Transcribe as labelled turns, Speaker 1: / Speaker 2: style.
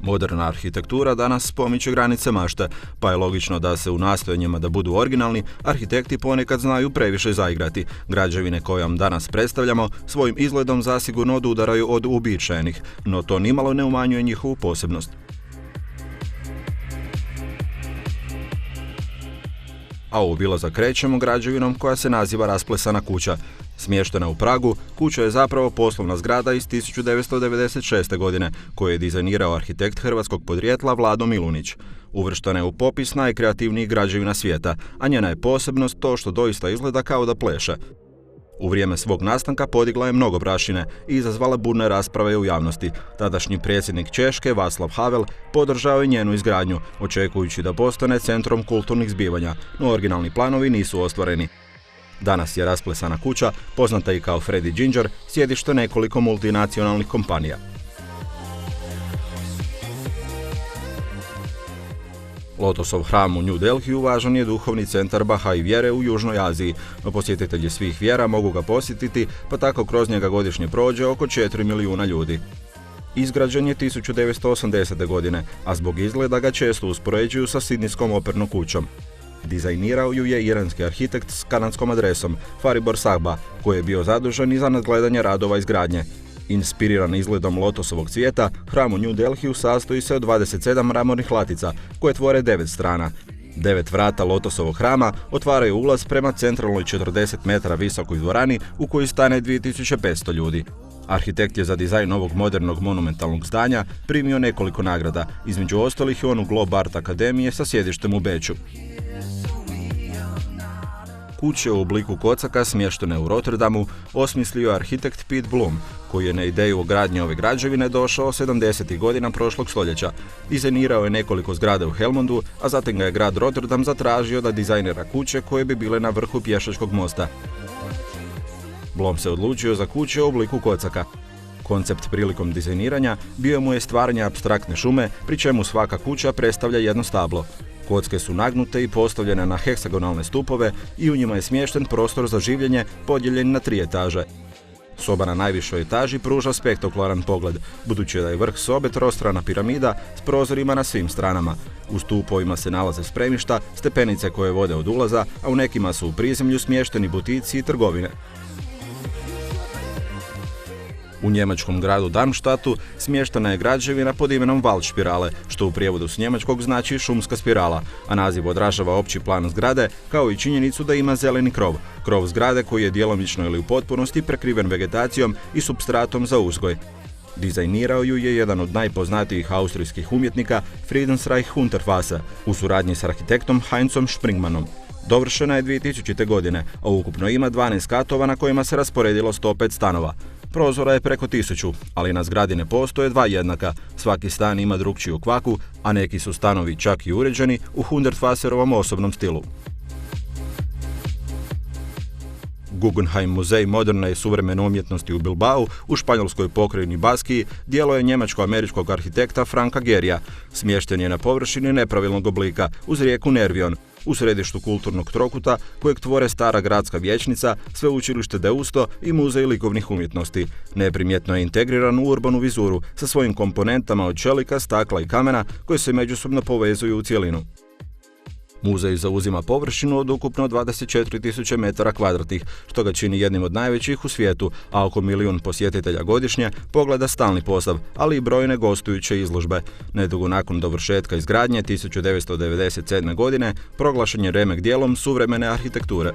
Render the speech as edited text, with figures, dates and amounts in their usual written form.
Speaker 1: Moderna arhitektura danas pomiče granice mašte, pa je logično da se u nastojanjima da budu originalni, arhitekti ponekad znaju previše zaigrati. Građevine koje vam danas predstavljamo svojim izgledom zasigurno odudaraju od uobičajenih, no to nimalo ne umanjuje njihovu posebnost. A u obilazak krećemo građevinom koja se naziva Rasplesana kuća. Smještena u Pragu, kuća je zapravo poslovna zgrada iz 1996. godine, koju je dizajnirao arhitekt hrvatskog podrijetla Vlado Milunić. Uvrštena je u popis najkreativnijih građevina svijeta, a njena je posebnost to što doista izgleda kao da pleše. U vrijeme svog nastanka podigla je mnogo prašine i izazvala burne rasprave u javnosti. Tadašnji predsjednik Češke, Václav Havel, podržao je njenu izgradnju, očekujući da postane centrom kulturnih zbivanja, no originalni planovi nisu ostvareni. Danas je Rasplesana kuća, poznata i kao Freddy Ginger, sjedište nekoliko multinacionalnih kompanija. Lotosov hram u New Delhiju važan je duhovni centar Bahai vjere u Južnoj Aziji, no posjetitelji svih vjera mogu ga posjetiti, pa tako kroz njega godišnje prođe oko 4 milijuna ljudi. Izgrađen je 1980. godine, a zbog izgleda ga često uspoređuju sa Sidnijskom opernom kućom. Dizajnirao ju je iranski arhitekt s kanadskom adresom, Faribor Sahba, koji je bio zadužen i za nadgledanje radova izgradnje. Inspiriran izgledom lotosovog cvijeta, hram u New Delhiju sastoji se od 27 mramornih latica, koje tvore 9 strana. 9 vrata lotosovog hrama otvaraju ulaz prema centralnoj 40 metara visokoj dvorani u kojoj stane 2500 ljudi. Arhitekt je za dizajn ovog modernog monumentalnog zdanja primio nekoliko nagrada, između ostalih i onu Globe Art Akademije sa sjedištem u Beču. Kuće u obliku kocaka smještene u Rotterdamu osmislio je arhitekt Piet Blum, koji je na ideju o gradnji ove građevine došao 70. godina prošlog stoljeća. Dizajnirao je nekoliko zgrada u Helmondu, a zatim ga je grad Rotterdam zatražio da dizajnira kuće koje bi bile na vrhu pješačkog mosta. Blum se odlučio za kuće u obliku kocaka. Koncept prilikom dizajniranja bio mu je stvaranje apstraktne šume, pri čemu svaka kuća predstavlja jedno stablo. Kocke su nagnute i postavljene na heksagonalne stupove i u njima je smješten prostor za življenje podijeljen na 3 etaže. Soba na najvišoj etaži pruža spektakularan pogled, budući da je vrh sobe trostrana piramida s prozorima na svim stranama. U stupovima se nalaze spremišta, stepenice koje vode od ulaza, a u nekima su u prizemlju smješteni butici i trgovine. U njemačkom gradu Darmstadtu smještena je građevina pod imenom Waldspirale, što u prijevodu s njemačkog znači šumska spirala, a naziv odražava opći plan zgrade, kao i činjenicu da ima zeleni krov. Krov zgrade koji je djelomično ili u potpunosti prekriven vegetacijom i supstratom za uzgoj. Dizajnirao ju je jedan od najpoznatijih austrijskih umjetnika, Friedensreich Hundertwasser, u suradnji s arhitektom Heinzom Springmannom. Dovršena je 2000. godine, a ukupno ima 12 katova na kojima se rasporedilo 105 stanova. Prozora je preko 1000, ali na zgradi ne postoje 2 jednaka. Svaki stan ima drukčiju kvaku, a neki su stanovi čak i uređeni u Hundertwasserovom osobnom stilu. Guggenheim muzej moderne i suvremene umjetnosti u Bilbao, u španjolskoj pokrajini Baskiji, djelo je njemačko-američkog arhitekta Franka Gehryja. Smješten je na površini nepravilnog oblika, uz rijeku Nervion, u središtu kulturnog trokuta kojeg tvore stara gradska vijećnica, sveučilište Deusto i muzej likovnih umjetnosti. Neprimjetno je integriran u urbanu vizuru sa svojim komponentama od čelika, stakla i kamena koje se međusobno povezuju u cjelinu. Muzej zauzima površinu od ukupno 24.000 metara kvadratnih, što ga čini jednim od najvećih u svijetu, a oko 1 milijun posjetitelja godišnje pogleda stalni postav, ali i brojne gostujuće izložbe. Nedugo nakon dovršetka izgradnje 1997. godine proglašen je remek dijelom suvremene arhitekture.